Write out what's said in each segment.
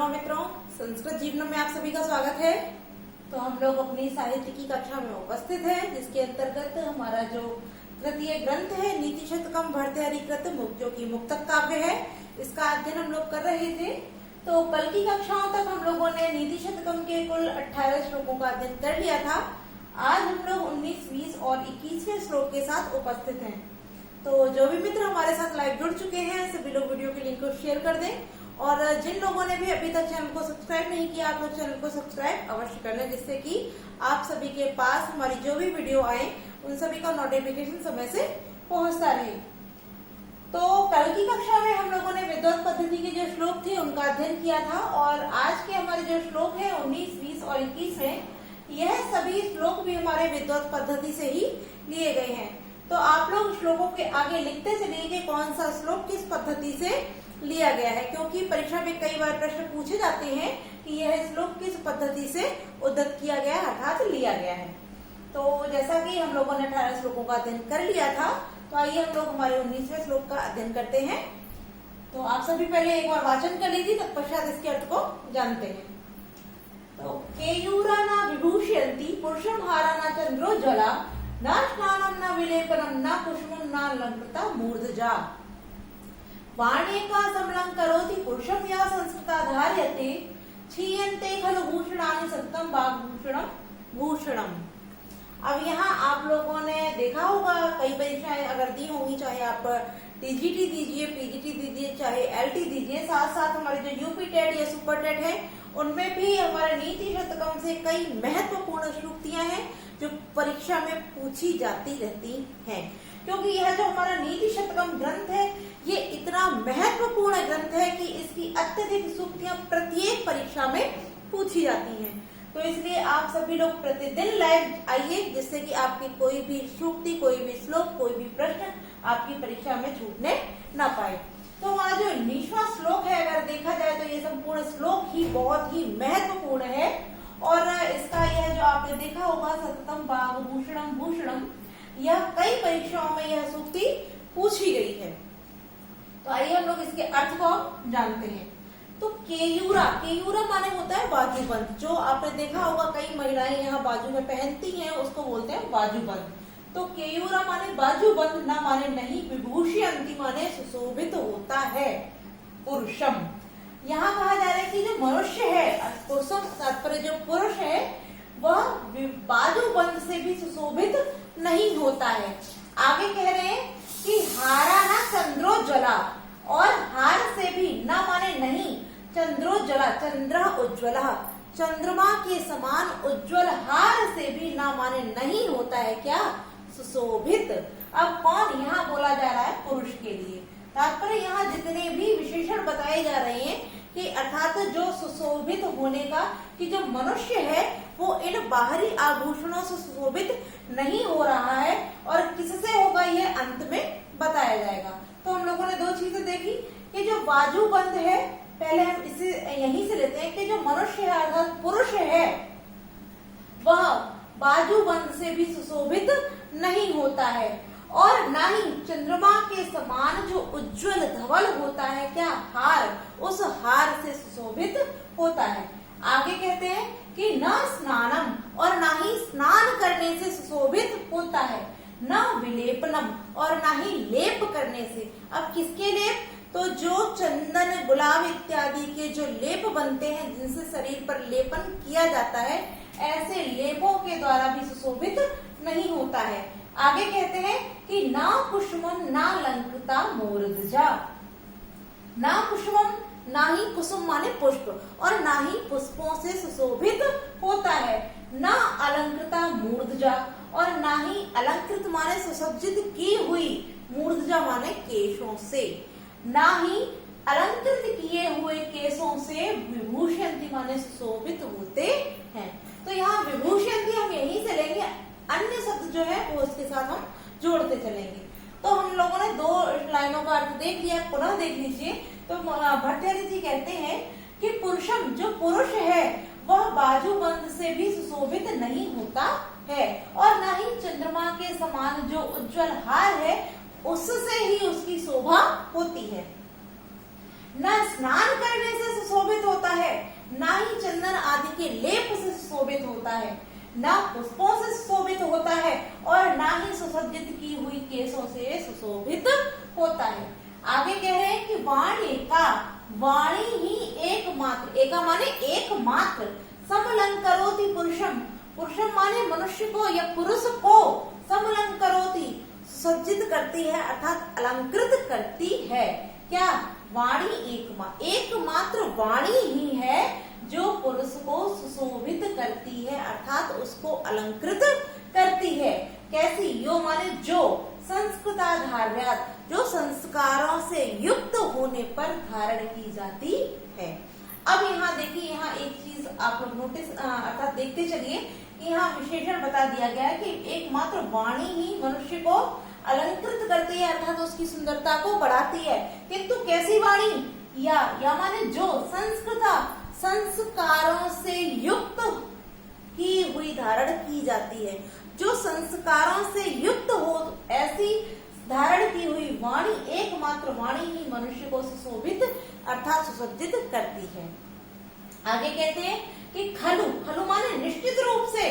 नमः मित्रों, संस्कृत जीवनम में आप सभी का स्वागत है। तो हम लोग अपनी साहित्य की कक्षा में उपस्थित हैं, जिसके अंतर्गत हमारा जो तृतीय ग्रंथ है नीति शतकम भर्तृहरिकृत जो कि मुक्तक काव्य है, इसका अध्ययन हम लोग कर रहे थे। तो कल की कक्षाओं तक हम लोगों ने नीति शतकम के कुल 18 श्लोकों का अध्ययन कर लिया था। आज हम लोग 19, 20 और 21वें श्लोक के साथ उपस्थित हैं। तो जो भी मित्र हमारे साथ लाइव जुड़ चुके हैं, सभी लोग वीडियो के लिंक को शेयर कर दें, और जिन लोगों ने भी अभी तक चैनल को सब्सक्राइब नहीं किया, आप लोग चैनल को सब्सक्राइब अवश्य कर लें, जिससे कि आप सभी के पास हमारी जो भी वीडियो आए उन सभी का नोटिफिकेशन समय से पहुंचता रहे। तो कल की कक्षा में हम लोगों ने विद्वत पद्धति के जो श्लोक थे उनका अध्ययन किया था, और आज के हमारे जो श्लोक है 19, 20 और 21 में, यह सभी श्लोक भी हमारे विद्वत पद्धति से ही लिए गए हैं। तो आप लोग श्लोकों के आगे लिखते चलिए कि कौन सा श्लोक किस पद्धति से लिया गया है, क्योंकि परीक्षा में कई बार प्रश्न पूछे जाते हैं कि यह श्लोक किस पद्धति से उद्धृत किया गया अर्थात लिया गया है। तो जैसा कि हम लोगों ने 18 श्लोकों का अध्ययन कर लिया था, तो आइए हम लोग हमारे 19वें श्लोक का अध्ययन करते हैं। तो आप सभी पहले एक बार वाचन कर लीजिए, तत्पश्चात इसके अर्थ को जानते हैं। तो केयूरा न विभूषयन्ति पुरुषम हारा न चंद्रोज्ज्वला न स्नानम न विलेपनम न कुसुमम न अलंकृता मूर्धजा वाण्येका समलं करोति पुरुषम या संस्कृता धार्यते क्षीयन्ते खलु भूषणानि सत्तम वाग्भूषणम भूषणम। अब यहाँ आप लोगों ने देखा होगा, कई परीक्षाएं अगर दी होंगी, चाहे आप टीजीटी दीजिए, पीजीटी दीजिए, चाहे एलटी दीजिए, साथ साथ हमारे जो यूपी टेट या सुपर टेट है, उनमें भी हमारे नीति शतकम से कई महत्वपूर्ण श्लोकियां हैं जो परीक्षा में पूछी जाती रहती हैं। क्योंकि यह जो हमारा नीति शतकम ग्रंथ है, ये इतना महत्वपूर्ण ग्रंथ है कि इसकी अत्यधिक सूक्तियां प्रत्येक परीक्षा में पूछी जाती हैं। तो इसलिए आप सभी लोग प्रतिदिन लाइव आइए, जिससे कि आपकी कोई भी सूक्ति, कोई भी श्लोक, कोई भी प्रश्न आपकी परीक्षा में छूटने न पाए। तो हमारा जो 19वां श्लोक है, अगर देखा जाए तो ये संपूर्ण श्लोक ही बहुत ही महत्वपूर्ण है, और इसका यह जो आपने देखा होगा सततम वाग्भूषणम भूषणम, यह कई परीक्षाओं में यह सूक्ति पूछी गई है। तो आइए हम लोग इसके अर्थ को जानते हैं। तो केयूरा, केयूरा माने होता है बाजूबंद। जो आपने देखा होगा कई महिलाएं यहाँ बाजू में पहनती हैं, उसको बोलते हैं बाजूबंद। तो केयूरा माने बाजूबंद, ना माने नहीं, विभूषयन्ति माने सुशोभित होता है पुरुषम। यहाँ कहा जा रहा है कि जो मनुष्य है, पुरुषम तात्पर्य जो पुरुष है, वह बाजूबंद से भी सुशोभित नहीं होता है। आगे कह रहे हैं कि हारा ना चंद्रोज्ज्वला, और हार से भी, ना माने नहीं, चंद्रोज्ज्वला, चंद्र उज्ज्वला, चंद्रमा के समान उज्ज्वल हार से भी ना माने नहीं होता है क्या, सुशोभित। अब कौन यहाँ बोला जा रहा है, पुरुष के लिए। तात्पर्य यहाँ जितने भी विशेषण बताए जा रहे हैं कि अर्थात जो सुशोभित होने का, कि जो मनुष्य है वो इन बाहरी आभूषणों से सुशोभित नहीं हो रहा है, और किससे होगा यह अंत में बताया जाएगा। तो हम लोगों ने दो चीजें देखी कि जो बाजूबंद है, पहले हम इसे यहीं से लेते हैं कि जो मनुष्य है अर्थात पुरुष है, वह बाजूबंद से भी सुशोभित नहीं होता है, और ना ही चंद्रमा के समान जो उज्जवल धवल होता है क्या, हार, उस हार से सुशोभित होता है। आगे कहते हैं कि न स्नानम, और ना ही स्नान करने से सुशोभित होता है, न विलेपनम, और ना ही लेप करने से। अब किसके लेप, तो जो चंदन, गुलाब इत्यादि के जो लेप बनते हैं, जिनसे शरीर पर लेपन किया जाता है, ऐसे लेपों के द्वारा भी सुशोभित नहीं होता है। आगे कहते हैं कि ना कुसुमम ना अलंकृता मूर्धजा, ना कुसुमम, ना ही कुसुम माने पुष्प, और ना ही पुष्पों से सुशोभित होता है, ना अलंकृता मूर्धजा, और ना ही अलंकृत माने सुसज्जित की हुई, मूर्धजा माने केशों से, ना ही अलंकृत किए हुए केशों से विभूषयन्ति माने सुशोभित होते हैं। तो यहाँ विभूषयन्ति हम यहीं से लेंगे, अन्य शब्द जो है वो उसके साथ हम जोड़ते चलेंगे। तो हम लोगों ने दो लाइनों का अर्थ देख लिया, पुनः देख लीजिए। तो भट्टाचार्य जी कहते हैं कि पुरुषम, जो पुरुष है वह बाजूबंद से भी सुशोभित नहीं होता है, और न ही चंद्रमा के समान जो उज्जवल हार है उससे ही उसकी शोभा होती है। न स्नान करने से सुशोभित होता है, ना ही चंदन आदि के लेप से सुशोभित होता है, ना पुष्पों से सुशोभित होता है और ना ही सुसज्जित की हुई केशों से सुशोभित होता है। आगे कह रहे हैं कि वाणी ही एकमात्र, एका माने एकमात्र, समलंकरोति पुरुषम, पुरुषम माने मनुष्य को या पुरुष को, समलंकरोति सुसज्जित करती है अर्थात अलंकृत करती है। क्या? वाणी एकमात्र वाणी ही है जो पुरुष को सुशोभित करती है अर्थात उसको अलंकृत करती है। कैसी? यो माने जो, संस्कृताधार्यात्, जो संस्कारों से युक्त होने पर धारण की जाती है। अब यहाँ देखिए, यहाँ एक चीज आप लोग नोटिस अर्थात देखते चलिए, यहाँ विशेषण बता दिया गया है कि एकमात्र वाणी ही मनुष्य को अलंकृत करती है अर्थात उसकी सुंदरता को बढ़ाती है। किंतु कैसी वाणी? या माने जो, संस्कारों से युक्त की हुई धारण की जाती है, जो संस्कारों से युक्त हो ऐसी धारण की हुई वाणी, एकमात्र वाणी ही मनुष्य को सुशोभित अर्थात सुसज्जित करती है। आगे कहते हैं कि खलु माने निश्चित रूप से,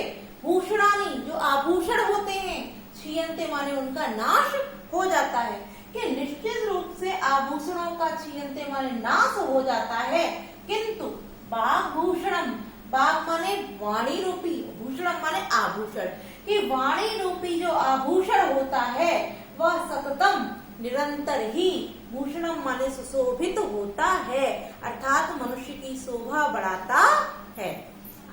भूषणानि जो आभूषण होते हैं, क्षीयन्ते माने उनका नाश हो जाता है, कि निश्चित रूप से आभूषणों का क्षीयन्ते माने नाश हो जाता है। किंतु बागभूषणम, बाग माने वाणी रूपी, भूषणम माने आभूषण, कि वाणी रूपी जो आभूषण होता है वह सततम निरंतर ही, भूषणम माने सुशोभित होता है अर्थात मनुष्य की शोभा बढ़ाता है।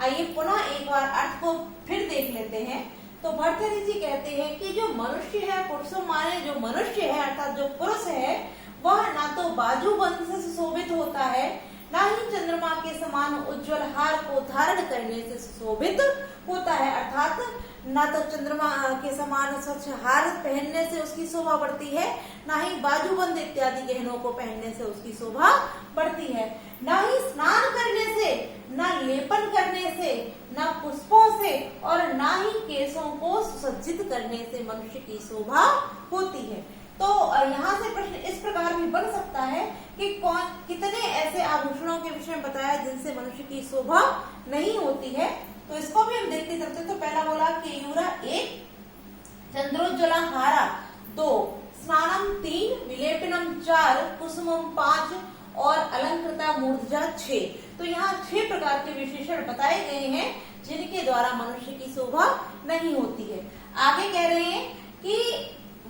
आइए पुनः एक बार अर्थ को फिर देख लेते हैं। तो भर्तृहरि जी कहते हैं कि जो मनुष्य है, पुरुषों माने जो मनुष्य है अर्थात जो पुरुष है वह ना तो बाजूबंद से सुशोभित होता है, ना ही चंद्रमा के समान उज्जवल हार को धारण करने से सुशोभित होता है अर्थात ना तो चंद्रमा के समान स्वच्छ हार पहनने से उसकी शोभा बढ़ती है, ना ही बाजूबंद इत्यादि गहनों को पहनने से उसकी शोभा बढ़ती है, ना ही स्नान करने से, ना लेपन करने से, ना पुष्पों से और ना ही केशों को सुसज्जित करने से मनुष्य की शोभा होती है। तो यहाँ से प्रश्न इस प्रकार भी बन सकता है कि कितने ऐसे आभूषणों के विषय में बताया जिनसे मनुष्य की शोभा नहीं होती है। तो इसको भी हम देखते चलते। तो पहला बोला केयूरा 1, चंद्रोज्ज्वला हारा 2, स्नानम 3, विलेपनम 4, कुसुमम 5 और अलंकृता मूर्धजा 6। तो यहाँ 6 प्रकार के विशेषण बताए गए हैं जिनके द्वारा मनुष्य की शोभा नहीं होती है। आगे कह रहे हैं कि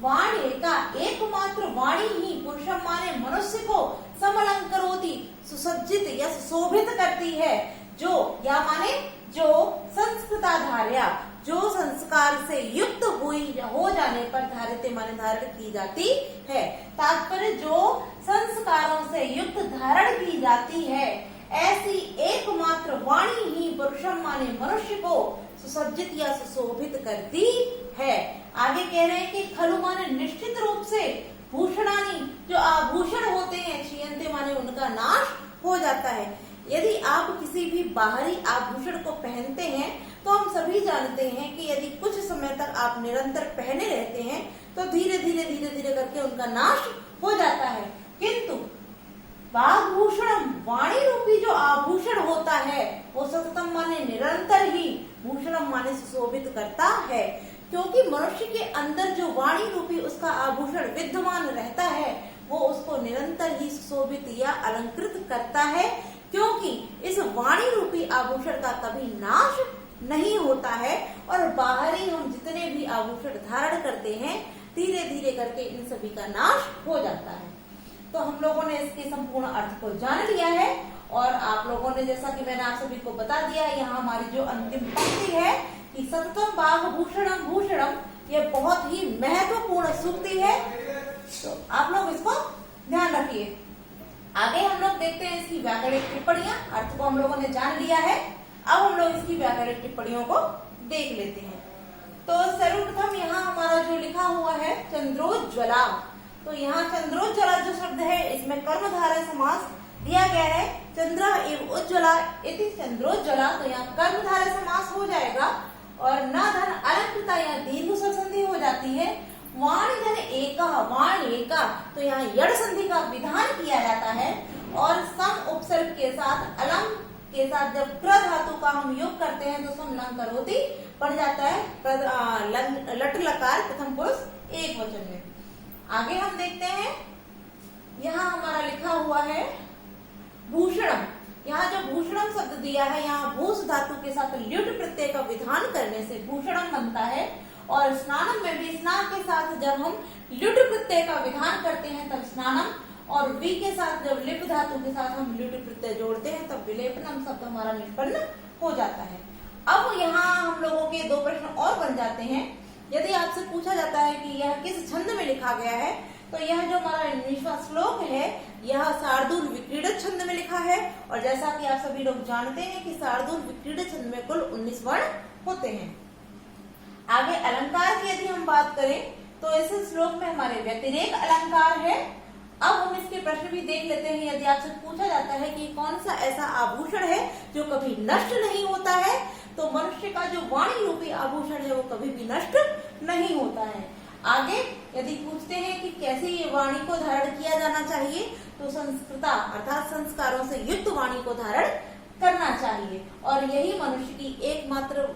वाणी का एकमात्र वाणी ही पुरुषम माने मनुष्य को समलंकरोति सुसज्जित या सुशोभित करती है, जो या माने जो संस्कृताधार्या, जो संस्कार से युक्त हो जाने पर धारित माने धारण की जाती है। तात्पर्य जो संस्कारों से युक्त धारण की जाती है ऐसी एकमात्र वाणी ही पुरुषम माने मनुष्य को सुसज्जित या सुशोभित करती है। आगे कह रहे हैं कि खलु माने निश्चित रूप से, भूषणानि जो आभूषण होते हैं, क्षीयन्ते माने उनका नाश हो जाता है। यदि आप किसी भी बाहरी आभूषण को पहनते हैं तो हम सभी जानते हैं कि यदि कुछ समय तक आप निरंतर पहने रहते हैं तो धीरे धीरे करके उनका नाश हो जाता है। किंतु वाग्भूषणम वाणी रूपी जो आभूषण होता है वो सततम माने निरंतर ही, भूषणम माने सुशोभित करता है, क्योंकि मनुष्य के अंदर जो वाणी रूपी उसका आभूषण विद्यमान रहता है वो उसको निरंतर ही सुशोभित या अलंकृत करता है, क्योंकि इस वाणी रूपी आभूषण का कभी नाश नहीं होता है और बाहरी हम जितने भी आभूषण धारण करते हैं धीरे धीरे करके इन सभी का नाश हो जाता है। तो हम लोगों ने इसके संपूर्ण अर्थ को जान लिया है और आप लोगों ने, जैसा कि मैंने आप सभी को बता दिया है, यहाँ हमारी जो अंतिम पंक्ति है कि सततम बाघभूषणम भूषणम, ये बहुत ही महत्वपूर्ण सूक्ति है, तो आप लोग इसको ध्यान रखिए। आगे हम लोग देखते हैं इसकी व्याकरणिक टिप्पणियां। अर्थ को हम लोगों ने जान लिया है, अब हम लोग इसकी व्याकरणिक टिप्पणियों को देख लेते हैं। तो सर्वप्रथम यहाँ हमारा जो लिखा हुआ है चंद्रोज्ज्वला, तो यहाँ चंद्रोज्ज्वला जो शब्द है इसमें कर्मधारय समास दिया गया है। चंद्र एवं उज्ज्वला इति चंद्रोज्ज्वला, तो यहाँ कर्मधारय समास हो जाएगा और न धन अलंकृता या दीर्घ संधि हो जाती है। वाणी धन एका, वाण एका, तो यहाँ यड़ संधि का विधान किया जाता है और सम उपसर्ग के साथ अलंग के साथ जब क्र धातु का हम योग करते हैं तो उसमें लंग करोति पड़ जाता है लट लकार प्रथम पुरुष एक वचन में। आगे हम देखते हैं, यहाँ हमारा लिखा हुआ है भूषणम। यहाँ जो भूषणम शब्द दिया है, यहाँ भूष धातु के साथ ल्युट प्रत्यय का विधान करने से भूषणम बनता है। और स्नानम में भी स्नान के साथ जब हम ल्युट प्रत्यय का विधान करते हैं तब स्नानम, और वी के साथ जब लिप धातु के साथ हम ल्युट प्रत्यय जोड़ते हैं तब विलेपनम शब्द हमारा निष्पन्न हो जाता है। अब यहाँ हम लोगों के दो प्रश्न और बन जाते हैं। यदि आपसे पूछा जाता है कि यह किस छंद में लिखा गया है, तो यह जो हमारा 19वां श्लोक है यह शार्दूल विक्रीडित छंद में लिखा है। और जैसा कि आप सभी लोग जानते हैं कि शार्दूल विक्रीडित छंद में कुल 19 वर्ण होते हैं। आगे अलंकार की यदि हम बात करें तो इस श्लोक में हमारे व्यतिरेक अलंकार है। अब हम इसके प्रश्न भी देख लेते हैं। यदि आपसे पूछा जाता है कि कौन सा ऐसा आभूषण है जो कभी नष्ट नहीं होता है, तो मनुष्य का जो वाणी रूपी आभूषण है वो कभी भी नष्ट नहीं होता है। आगे यदि पूछते हैं कि कैसे ये वाणी को धारण किया जाना चाहिए, तो संस्कृता अर्थात संस्कारों से युक्त वाणी को धारण करना चाहिए। और यही मनुष्य की एकमात्र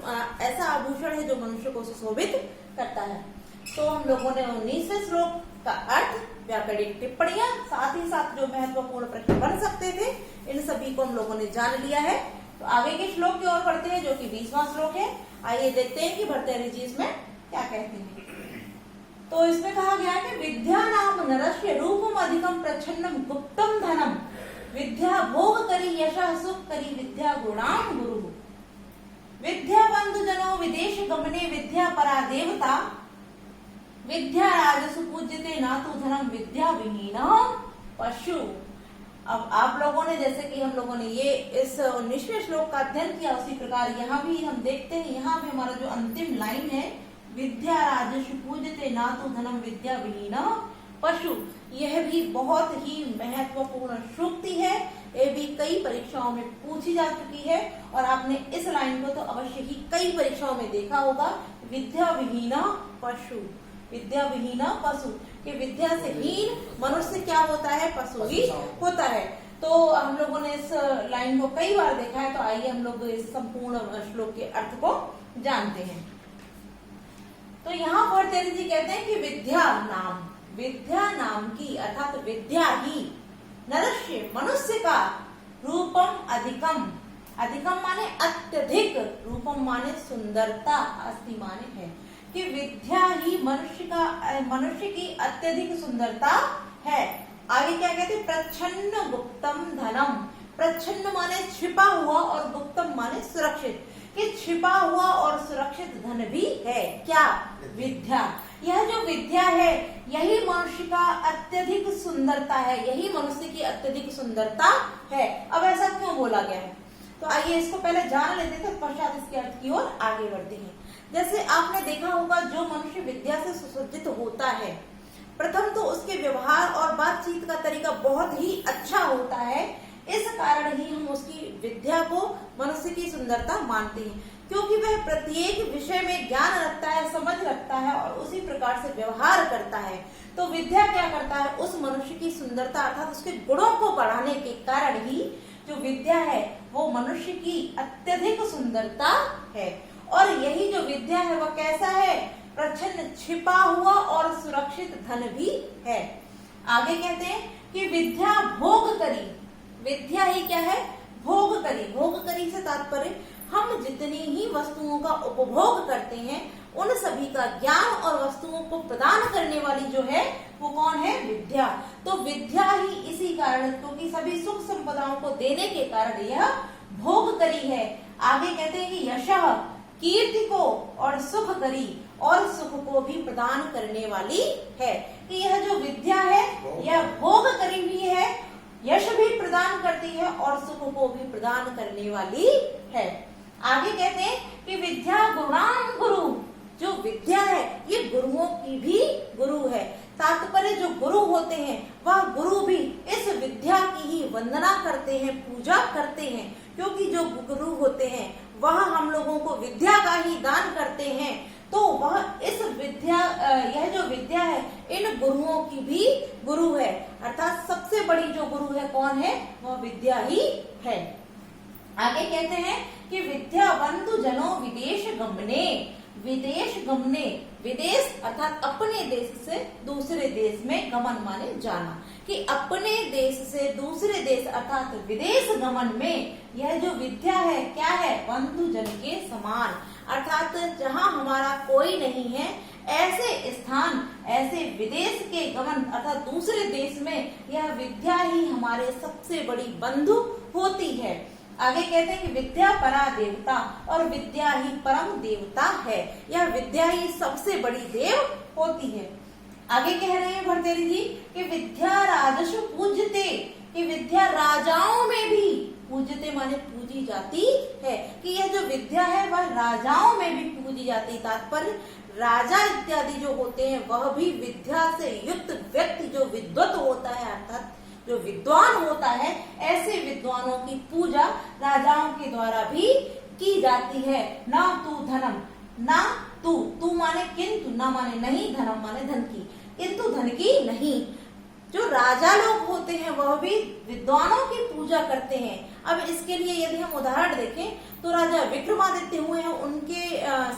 ऐसा आभूषण है जो मनुष्य को सुशोभित करता है। तो हम लोगों ने 19वें श्लोक का अर्थ, व्याकरणिक टिप्पणियां, साथ ही साथ जो महत्वपूर्ण प्रश्न बन सकते थे, इन सभी को हम लोगों ने जान लिया है। तो आगे के श्लोक की ओर बढ़ते हैं जो कि 20वां श्लोक है। आइए देखते हैं कि भर्तृहरि जी इसमें क्या कहते हैं। तो इसमें कहा गया है कि विद्या नाम नरस्य रूपम अधिकम प्रच्छन्नम गुप्तम धनम विद्या भोग करी यशः सुख करी विद्या गुणाम गुरु विद्या बंधु जनो विदेश गमने विद्या परा देवता विद्या राजसु पूज्यते नातु धनम विद्या विहीन पशु। अब आप लोगों ने, जैसे कि हम लोगों ने ये इस 19वें श्लोक का अध्ययन किया, उसी प्रकार यहाँ भी हम देखते हैं। यहाँ भी हमारा जो अंतिम लाइन है, विद्या राजसु पूज्यते नातु धनम विद्या विहीन पशु, यह भी बहुत ही महत्वपूर्ण सूक्ति है। ये भी कई परीक्षाओं में पूछी जा चुकी है और आपने इस लाइन को तो अवश्य ही कई परीक्षाओं में देखा होगा। विद्या विहीन पशु, विद्या विहीन पशु, कि विद्या से हीन मनुष्य क्या होता है, पशु ही होता है। तो हम लोगों ने इस लाइन को कई बार देखा है। तो आइए हम लोग इस संपूर्ण श्लोक के अर्थ को जानते हैं। तो यहाँ भर्तृहरि जी कहते हैं कि विद्या नाम की अर्थात विद्या ही नरस्य मनुष्य का रूपम अधिकम, अधिकम माने अत्यधिक, रूपम माने सुंदरता, अस्ति माने है, कि विद्या ही मनुष्य की अत्यधिक सुंदरता है। आगे क्या कहते हैं, प्रच्छन्न गुप्तम धनम, प्रच्छन्न माने छिपा हुआ और गुप्तम माने सुरक्षित, कि छिपा हुआ और सुरक्षित धन भी है क्या, विद्या। यह जो विद्या है यही मनुष्य का अत्यधिक सुंदरता है, यही मनुष्य की अत्यधिक सुंदरता है। अब ऐसा क्यों बोला गया है, तो आइए इसको पहले जान लेते हैं, पश्चात इसके अर्थ की ओर आगे बढ़ते हैं। जैसे आपने देखा होगा, जो मनुष्य विद्या से सुसज्जित होता है, प्रथम तो उसके व्यवहार और बातचीत का तरीका बहुत ही अच्छा होता है। इस कारण ही हम उसकी विद्या को मनुष्य की सुंदरता मानते हैं, क्योंकि वह प्रत्येक विषय में ज्ञान रखता है, समझ रखता है और उसी प्रकार से व्यवहार करता है। तो विद्या क्या करता है, उस मनुष्य की सुंदरता अर्थात उसके गुणों को बढ़ाने के कारण ही जो विद्या है वो मनुष्य की अत्यधिक सुंदरता है। और यही जो विद्या है वह कैसा है, प्रच्छन्न, छिपा हुआ और सुरक्षित धन भी है। आगे कहते हैं कि विद्या भोग करी, विद्या ही क्या है, भोग करी। भोग करी से तात्पर्य हम जितनी ही वस्तुओं का उपभोग करते हैं उन सभी का ज्ञान और वस्तुओं को प्रदान करने वाली जो है वो कौन है, विद्या। तो विद्या ही इसी कारण, क्योंकि सभी सुख संपदाओं को देने के कारण यह भोग करी है। आगे कहते हैं कि यशः, कीर्ति को और सुख करी, और सुख को भी प्रदान करने वाली है। कि यह जो विद्या है यह भोग करी हुई है, यश भी प्रदान करती है और सुख को भी प्रदान करने वाली है। आगे कहते हैं कि विद्या गुणाम गुरु, जो विद्या है ये गुरुओं की भी गुरु है। तात्पर्य जो गुरु होते हैं वह गुरु भी इस विद्या की ही वंदना करते हैं, पूजा करते हैं, क्योंकि जो गुरु होते हैं वह हम लोगों को विद्या का ही दान करते हैं। तो वह इस विद्या यह जो विद्या है इन गुरुओं की भी गुरु है, अर्थात सबसे बड़ी जो गुरु है कौन है, वह विद्या ही है। आगे कहते हैं कि विद्या बंधु जनो विदेश गमने, विदेश गमने, विदेश अर्थात अपने देश से दूसरे देश में गमन माने जाना, कि अपने देश से दूसरे देश अर्थात विदेश गमन में यह जो विद्या है क्या है, बंधु जन के समान, अर्थात जहाँ हमारा कोई नहीं है ऐसे स्थान, ऐसे विदेश के गमन अर्थात दूसरे देश में यह विद्या ही हमारे सबसे बड़ी बंधु होती है। आगे कहते हैं कि विद्या परा देवता, और विद्या ही परम देवता है, यह विद्या ही सबसे बड़ी देव होती है। आगे कह रहे हैं भर्तृहरि जी कि विद्या राजसु पूज्यते, कि विद्या राजाओं में भी पूज्यते माने पूजी जाती है, कि यह जो विद्या है वह राजाओं में भी पूजी जाती है। तात्पर्य राजा इत्यादि जो होते हैं वह भी विद्या से युक्त व्यक्ति जो विद्वत होता है अर्थात जो विद्वान होता है, ऐसे विद्वानों की पूजा राजाओं के द्वारा भी की जाती है। ना तू धनम, ना तू माने किंतु, ना माने नहीं, धनम माने धन की, किंतु धन की नहीं। जो राजा लोग होते हैं वह भी विद्वानों की पूजा करते हैं। अब इसके लिए यदि हम उदाहरण देखें तो राजा विक्रमादित्य हुए हैं, उनके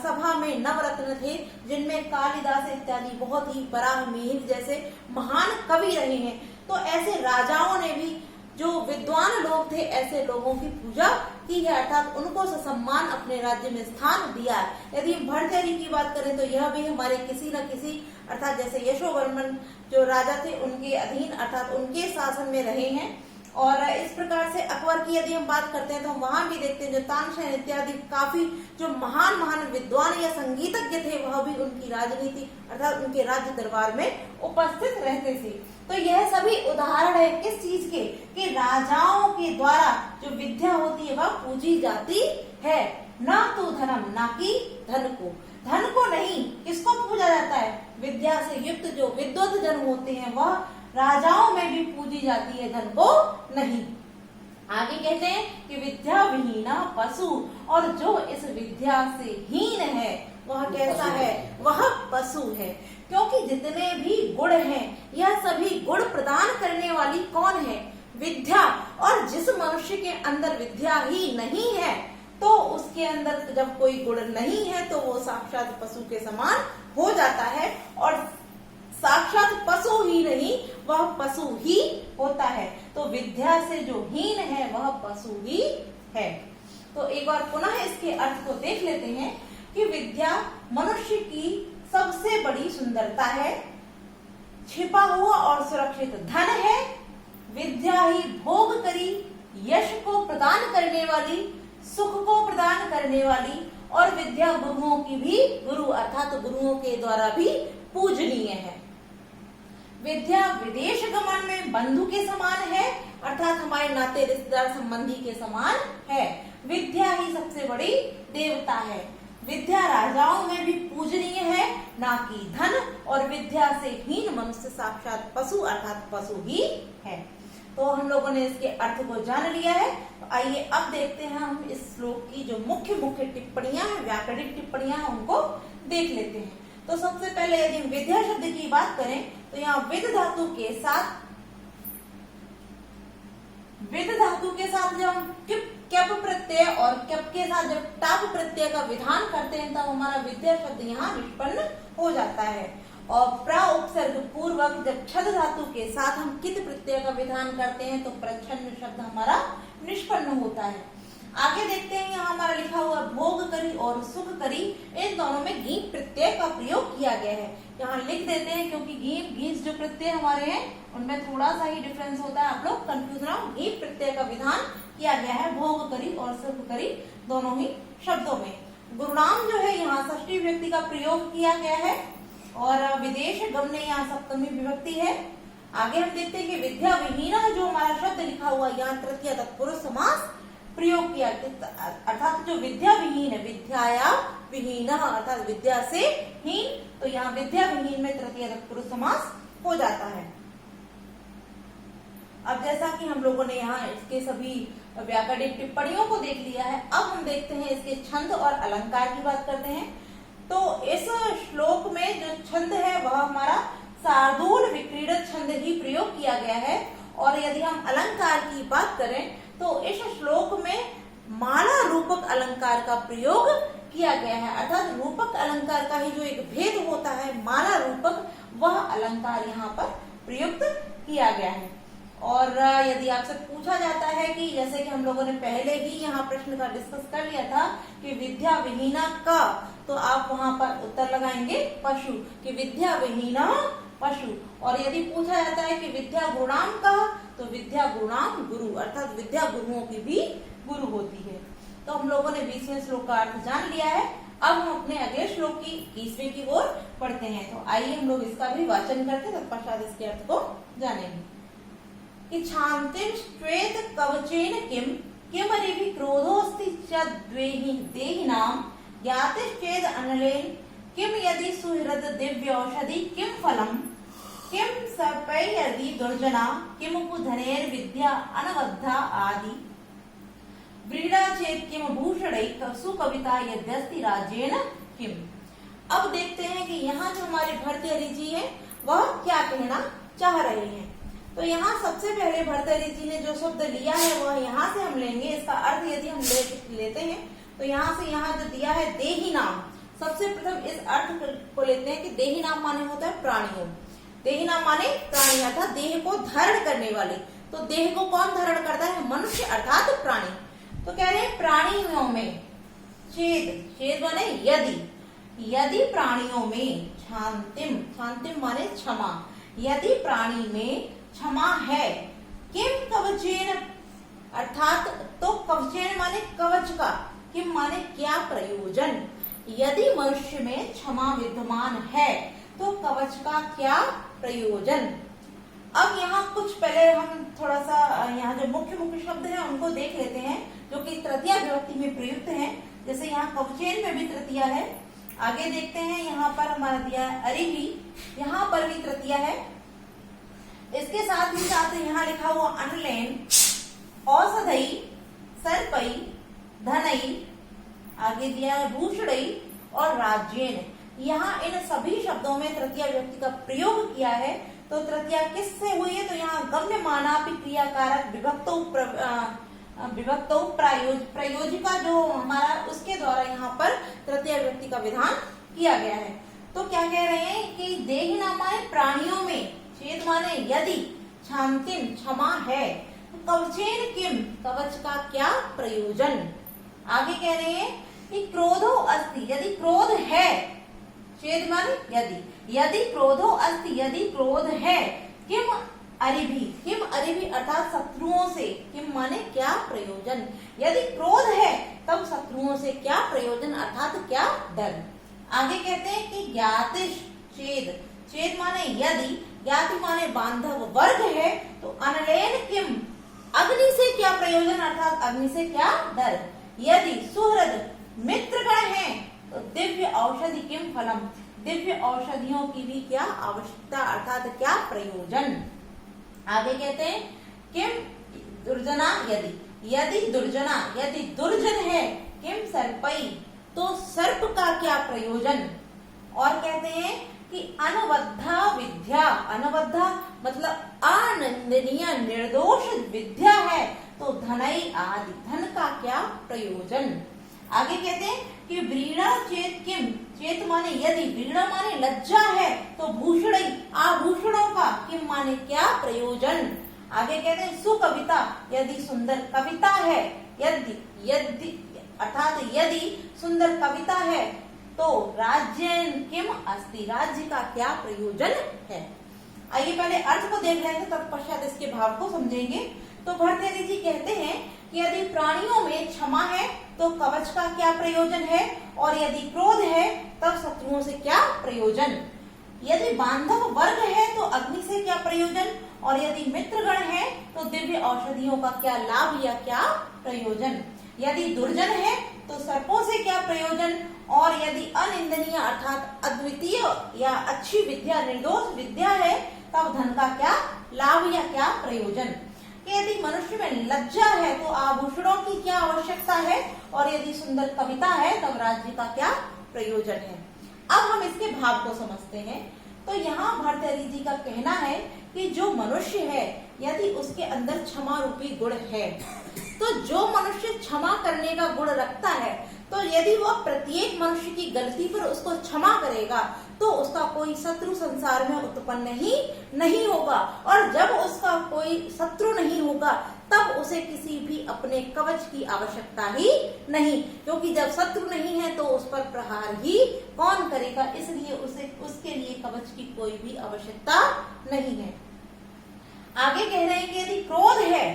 सभा में नवरत्न थे जिनमें कालिदास इत्यादि बहुत ही बराहमीर जैसे महान कवि रहे हैं। तो ऐसे राजाओं ने भी जो विद्वान लोग थे ऐसे लोगों की पूजा की है, अर्थात उनको सम्मान अपने राज्य में स्थान दिया है। यदि हम भर्तृहरि की बात करें तो यह भी हमारे किसी न किसी अर्थात जैसे यशोवर्मन जो राजा थे उनके अधीन अर्थात उनके शासन में रहे हैं। और इस प्रकार से अकबर की यदि हम बात करते हैं तो वहां भी देखते हैं जो तानसेन इत्यादि काफी जो महान विद्वान या संगीतज्ञ थे वह भी उनकी राजनीति अर्थात उनके राज्य दरबार में उपस्थित रहते थे। तो यह सभी उदाहरण है किस चीज के, कि राजाओं के द्वारा जो विद्या होती है वह पूजी जाती है। ना तो धनम, ना कि धन को, धन को नहीं, किसको पूजा जाता है, विद्या से युक्त जो विद्वत जन होते हैं वह राजाओं में भी पूजी जाती है, धन को नहीं। आगे कहते हैं कि विद्या विहीना पशु, और जो इस विद्या से हीन है वह कैसा है, वह पशु है। क्योंकि जितने भी गुण हैं यह सभी गुण प्रदान करने वाली कौन है, विद्या। और जिस मनुष्य के अंदर विद्या ही नहीं है तो उसके अंदर जब कोई गुण नहीं है तो वो साक्षात पशु के समान हो जाता है, और साक्षात पशु ही नहीं वह पशु ही होता है। तो विद्या से जो हीन है वह पशु ही है। तो एक बार पुनः इसके अर्थ को देख लेते हैं कि विद्या मनुष्य की सबसे बड़ी सुंदरता है, छिपा हुआ और सुरक्षित धन है, विद्या ही भोग करी, यश को प्रदान करने वाली, सुख को प्रदान करने वाली, और विद्या गुरुओं की भी गुरु अर्थात गुरुओं के द्वारा भी पूजनीय है। विद्या विदेश गमन में बंधु के समान है अर्थात हमारे नाते रिश्तेदार संबंधी के समान है। विद्या ही सबसे बड़ी देवता है। विद्या राजाओं में भी पूजनीय है ना कि धन, और विद्या से हीन मनुष्य साक्षात पशु अर्थात पशु ही है। तो हम लोगों ने इसके अर्थ को जान लिया है। तो आइए अब देखते हैं हम इस श्लोक की जो मुख्य टिप्पणियां हैं, व्याकरणिक टिप्पणियां हैं, उनको देख लेते हैं। तो सबसे पहले यदि विद्या शब्द की बात करें तो यहाँ विद धातु के साथ जब हम क्यप प्रत्यय और क्यप के साथ जब टाप प्रत्यय का विधान करते हैं तब हमारा विद्या शब्द यहाँ निष्पन्न हो जाता है। और प्र उपसर्ग पूर्वक जब छद धातु के साथ हम कित प्रत्यय का विधान करते हैं तो प्रच्छन्न शब्द हमारा निष्पन्न होता है। आगे देखते हैं यहाँ हमारा लिखा हुआ भोग करी और सुख करी, इन दोनों में गीत प्रत्यय का प्रयोग किया गया है। यहाँ लिख देते हैं क्योंकि गीत जो प्रत्यय हमारे हैं उनमें थोड़ा सा ही डिफरेंस होता है, आप लोग कंफ्यूज ना हो। गीत प्रत्यय का विधान किया गया है भोग करी और सुख करी दोनों ही शब्दों में। गुरुनाम जो है यहाँ षष्ठी विभक्ति का प्रयोग किया गया है और विदेश गमने यहाँ सप्तमी विभक्ति है। आगे हम देखते हैं कि विद्या विहीना जो हमारा शब्द लिखा हुआ यहाँ तृतीय तत्पुरुष समास प्रयोग किया, अर्थात जो विद्या विहीन है, विद्याया विहीन अर्थात विद्या से हीन, तो यहाँ विद्या विहीन में तृतीय तत्पुरुष समास हो जाता है। अब जैसा कि हम लोगों ने यहाँ इसके सभी व्याकरणिक टिप्पणियों को देख लिया है, अब हम देखते हैं इसके छंद और अलंकार की बात करते हैं। तो इस श्लोक में जो छंद है वह हमारा शार्दूल विक्रीडित छंद ही प्रयोग किया गया है। और यदि हम अलंकार की बात करें तो इस श्लोक में माला रूपक अलंकार का प्रयोग किया गया है, अर्थात रूपक अलंकार का ही जो एक भेद होता है माला रूपक, वह अलंकार यहाँ पर प्रयुक्त किया गया है। और यदि आपसे पूछा जाता है कि जैसे कि हम लोगों ने पहले ही यहाँ प्रश्न का डिस्कस कर लिया था कि विद्या विहीना का, तो आप वहां पर उत्तर लगाएंगे पशु, कि विद्या विहीना पशु। और यदि पूछा जाता है कि विद्या गुणाम का, तो विद्या गुणाम गुरु, अर्थात विद्या गुरुओं की भी गुरु होती है। तो हम लोगों ने 20वें श्लोक का अर्थ जान लिया है। अब हम अपने अगले श्लोक की 20वें की ओर पढ़ते हैं। तो आइए हम लोग इसका भी वाचन करते हैं, तत्पश्चात इसके अर्थ को जानेंगे। कि छान्तिं श्वेत कवचेन किम अरिभि क्रोधोऽस्ति च देहिनां ज्ञातिश्चेद अनलेन किम यदि सुहृद दिव्यौषधि किम फलम किम सर्पै यदि दुर्जना किम धनेर विद्या अनवद्धा आदि व्रीड़ा चेत किम भूषणै सुकविता यद्यस्ति राज्येन किम। अब देखते हैं कि यहाँ जो हमारे भर्तृहरि जी है वह क्या कहना चाह रहे हैं। तो यहाँ सबसे पहले भर्तृहरि जी ने जो शब्द लिया है वह यहाँ से हम लेंगे। इसका अर्थ यदि हम लेते हैं तो यहाँ से यहाँ जो दिया है देही नाम, सबसे प्रथम इस अर्थ को लेते हैं कि देही नाम माने होता है प्राणियों। देही नाम माने प्राणी, अर्थात देह को धारण करने वाले। तो देह को कौन धारण करता है? मनुष्य अर्थात प्राणी। तो कह रहे हैं प्राणियों में छेद माने यदि प्राणियों में शांतिम माने क्षमा, यदि प्राणी में क्षमा है, किम कवचेन अर्थात तो कवचेन माने कवच का, किम माने क्या प्रयोजन। यदि मनुष्य में क्षमा विद्यमान है तो कवच का क्या प्रयोजन। अब यहाँ कुछ पहले हम थोड़ा सा यहाँ जो मुख्य शब्द है उनको देख लेते हैं जो कि तृतीया विभक्ति में प्रयुक्त है। जैसे यहाँ कवचेन में भी तृतीया है। आगे देखते हैं, यहाँ पर हमारा दिया है अरिभि, यहाँ पर भी तृतीया है। इसके साथ ही साथ यहाँ लिखा हुआ अनलेन, औषधई, सर्पई, धनई, आगे दिया है भूषणई और राज्येन। यहाँ इन सभी शब्दों में तृतीया विभक्ति का प्रयोग किया है। तो तृतीया किससे हुई है? तो यहाँ गम्य मानापि क्रियाकारक विभक्तो प्रयोजिका जो हमारा, उसके द्वारा यहाँ पर तृतीया विभक्ति का विधान किया गया है। तो क्या कह रहे हैं कि देहि नाम माने प्राणियों में, छेद माने यदि, शांतिम क्षमा है, तो कवचेन किम कवच का क्या प्रयोजन। आगे कह रहे हैं कि क्रोधो अस्ति, यदि क्रोध है, छेद माने यदि क्रोधो अस्ति, यदि क्रोध है, किम अरिभि अर्थात शत्रुओं से, किम माने क्या प्रयोजन। यदि क्रोध है तब शत्रुओं से क्या प्रयोजन अर्थात क्या डर। आगे कहते हैं कि ज्ञातिश, छेद माने यदि, ज्ञाति माने बांधव, वर्ग है, तो अनलेन किम अग्नि से क्या प्रयोजन अर्थात अग्नि से क्या डर। यदि सुहृद मित्रगण है तो दिव्य औषधि किम फलम, दिव्य औषधियों की भी क्या आवश्यकता अर्थात क्या प्रयोजन। आगे कहते हैं किम दुर्जना, यदि दुर्जन है, किम सर्पई, तो सर्प का क्या प्रयोजन। और कहते हैं कि अनवद्धा विद्या, अनवद्धा मतलब अनिंदनीय निर्दोष विद्या है, तो धनई आदि, धन का क्या प्रयोजन। आगे कहते हैं कि व्रीड़ा चेत किम, चेत माने यदि, व्रीड़ा माने लज्जा है, तो भूषणई आभूषणों का, किम माने क्या प्रयोजन। आगे कहते हैं सुकविता, यदि सुंदर कविता है, यदि अर्थात यदि सुंदर कविता है, तो राज्येन किम अस्ति, राज्य का क्या प्रयोजन है। आइए पहले अर्थ को देख लेंगे, तत्पश्चात इसके भाव को समझेंगे। तो भर्तृहरि जी कहते हैं कि यदि प्राणियों में क्षमा है तो कवच का क्या प्रयोजन है, और यदि क्रोध है तब शत्रुओं से क्या प्रयोजन। यदि बांधव वर्ग है तो अग्नि से क्या प्रयोजन, और यदि मित्रगण है तो दिव्य औषधियों का क्या लाभ या क्या प्रयोजन। यदि दुर्जन है तो सर्पों से क्या प्रयोजन, और यदि अनिंदनीय अर्थात अद्वितीय या अच्छी विद्या, निर्दोष विद्या है, तब धन का क्या लाभ या क्या प्रयोजन। यदि मनुष्य में लज्जा है तो आभूषणों की क्या आवश्यकता है, और यदि सुंदर कविता है तब राज्य का क्या प्रयोजन है। अब हम इसके भाव को समझते हैं। तो यहाँ भर्तृहरि जी का कहना है कि जो मनुष्य है यदि उसके अंदर क्षमा रूपी गुण है, तो जो मनुष्य क्षमा करने का गुण रखता है, तो यदि वह प्रत्येक मनुष्य की गलती पर उसको क्षमा करेगा तो उसका कोई शत्रु संसार में उत्पन्न ही नहीं होगा। और जब उसका कोई शत्रु नहीं होगा तब उसे किसी भी अपने कवच की आवश्यकता ही नहीं, क्योंकि जब शत्रु नहीं है तो उस पर प्रहार ही कौन करेगा, इसलिए उसे उसके लिए कवच की कोई भी आवश्यकता नहीं है। आगे कह रहे हैं कि यदि क्रोध है,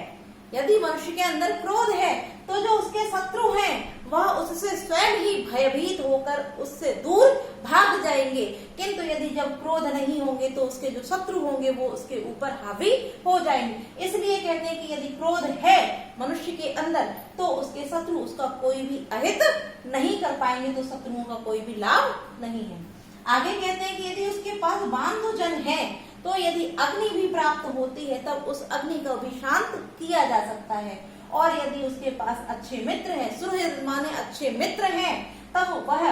यदि मनुष्य के अंदर क्रोध है तो जो उसके शत्रु हैं वह उससे स्वयं ही भयभीत होकर उससे दूर भाग जाएंगे, किंतु यदि जब क्रोध नहीं होंगे तो उसके जो शत्रु होंगे वो उसके ऊपर हावी हो जाएंगे। इसलिए कहते हैं कि यदि क्रोध है मनुष्य के अंदर तो उसके शत्रु उसका कोई भी अहित नहीं कर पाएंगे, तो शत्रुओं का कोई भी लाभ नहीं है। आगे कहते हैं कि यदि उसके पास बांधुजन है तो यदि अग्नि भी प्राप्त होती है तब उस अग्नि को भी शांत किया जा सकता है। और यदि उसके पास अच्छे मित्र हैं, सुहृद माने अच्छे मित्र हैं, तब वह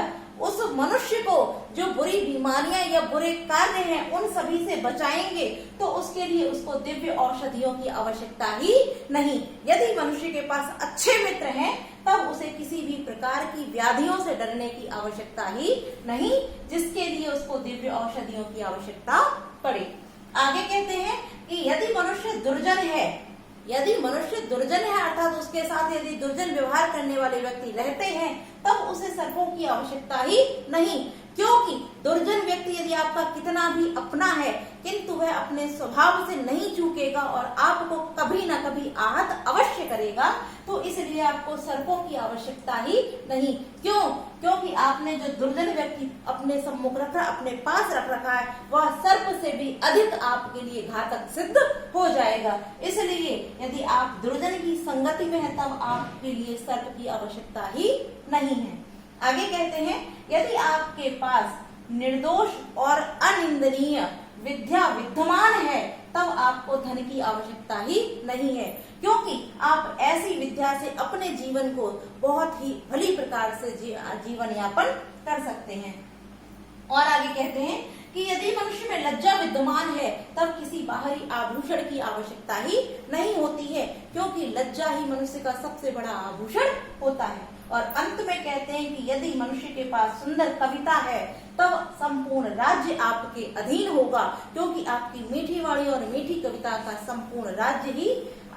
उस मनुष्य को जो बुरी बीमारियां या बुरे कार्य हैं उन सभी से बचाएंगे, तो उसके लिए उसको दिव्य औषधियों की आवश्यकता ही नहीं। यदि मनुष्य के पास अच्छे मित्र हैं तब उसे किसी भी प्रकार की व्याधियों से डरने की आवश्यकता ही नहीं, जिसके लिए उसको दिव्य औषधियों की आवश्यकता पड़े। आगे कहते हैं कि यदि मनुष्य दुर्जन है, यदि मनुष्य दुर्जन है अर्थात उसके साथ यदि दुर्जन व्यवहार करने वाले व्यक्ति रहते हैं तब उसे सर्पों की आवश्यकता ही नहीं, क्योंकि दुर्जन व्यक्ति यदि आपका कितना भी अपना है किंतु वह अपने स्वभाव से नहीं चूकेगा और आपको कभी ना कभी आहत अवश्य करेगा, तो इसलिए आपको सर्पों की आवश्यकता ही नहीं। क्यों? क्योंकि आपने जो दुर्जन व्यक्ति अपने सम्मुख रखा, अपने पास रख रखा है, वह सर्प से भी अधिक आपके लिए घातक सिद्ध हो जाएगा। इसलिए यदि आप दुर्जन की संगति में है तब आपके लिए सर्प की आवश्यकता ही नहीं है। आगे कहते हैं यदि आपके पास निर्दोष और अनिंदनीय विद्या विद्यमान है तब आपको धन की आवश्यकता ही नहीं है, क्योंकि आप ऐसी विद्या से अपने जीवन को बहुत ही भली प्रकार से जीवन यापन कर सकते हैं। और आगे कहते हैं कि यदि मनुष्य में लज्जा विद्यमान है तब किसी बाहरी आभूषण की आवश्यकता ही नहीं होती है, क्योंकि लज्जा ही मनुष्य का सबसे बड़ा आभूषण होता है। और अंत में कहते हैं कि यदि मनुष्य के पास सुंदर कविता है तब संपूर्ण राज्य आपके अधीन होगा, क्योंकि आपकी मीठी वाणी और मीठी कविता का संपूर्ण राज्य ही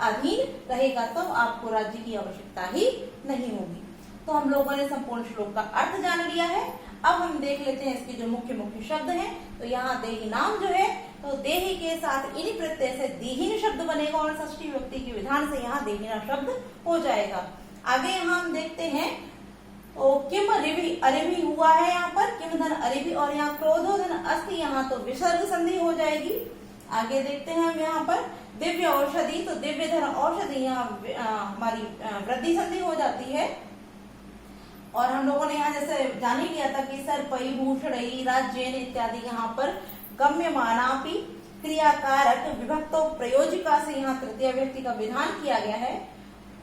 अधीन रहेगा, तब आपको राज्य की आवश्यकता ही नहीं होगी। तो हम लोगों ने संपूर्ण श्लोक का अर्थ जान लिया है। अब हम देख लेते हैं इसके जो मुख्य मुख्य शब्द हैं। तो यहाँ देही नाम जो है तो देही के साथ इन्हीं प्रत्यय से देहीन शब्द बनेगा और षष्ठी विभक्ति के विधान से यहाँ देहीना शब्द हो जाएगा। आगे यहाँ हम देखते हैं तो किम अरिभि अरिभि हुआ है यहाँ पर, किम धन अरिभि, और यहाँ क्रोधो धन अस्ति, यहाँ तो विसर्ग संधि हो जाएगी। आगे देखते हैं हम यहाँ पर दिव्य औषधि, तो दिव्य धन औषधि यहाँ हमारी वृद्धि संधि हो जाती है। और हम लोगों ने यहाँ जैसे जान ही लिया था कि सर्पई भूषणई राज्येन इत्यादि यहाँ पर गम्यमानापि क्रियाकारक विभक्तो प्रयोजिका से यहाँ तृतीय व्यक्ति का विधान किया गया है।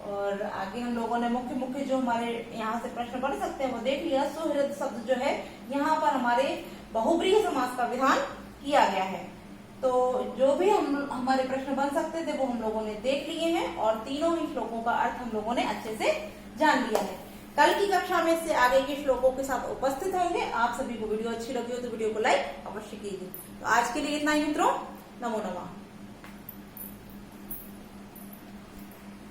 और आगे हम लोगों ने मुख्य मुख्य जो हमारे यहाँ से प्रश्न बन सकते हैं वो देख लिया। सुहृद शब्द जो है यहाँ पर हमारे बहुब्रीहि समास का विधान किया गया है। तो जो भी हमारे प्रश्न बन सकते थे वो हम लोगों ने देख लिए हैं और तीनों ही श्लोकों का अर्थ हम लोगों ने अच्छे से जान लिया है। कल की कक्षा में से आगे के श्लोकों के साथ उपस्थित होंगे। आप सभी को वीडियो अच्छी लगी हो तो वीडियो को लाइक अवश्य कीजिए। तो आज के लिए इतना ही मित्रों, नमो नमः।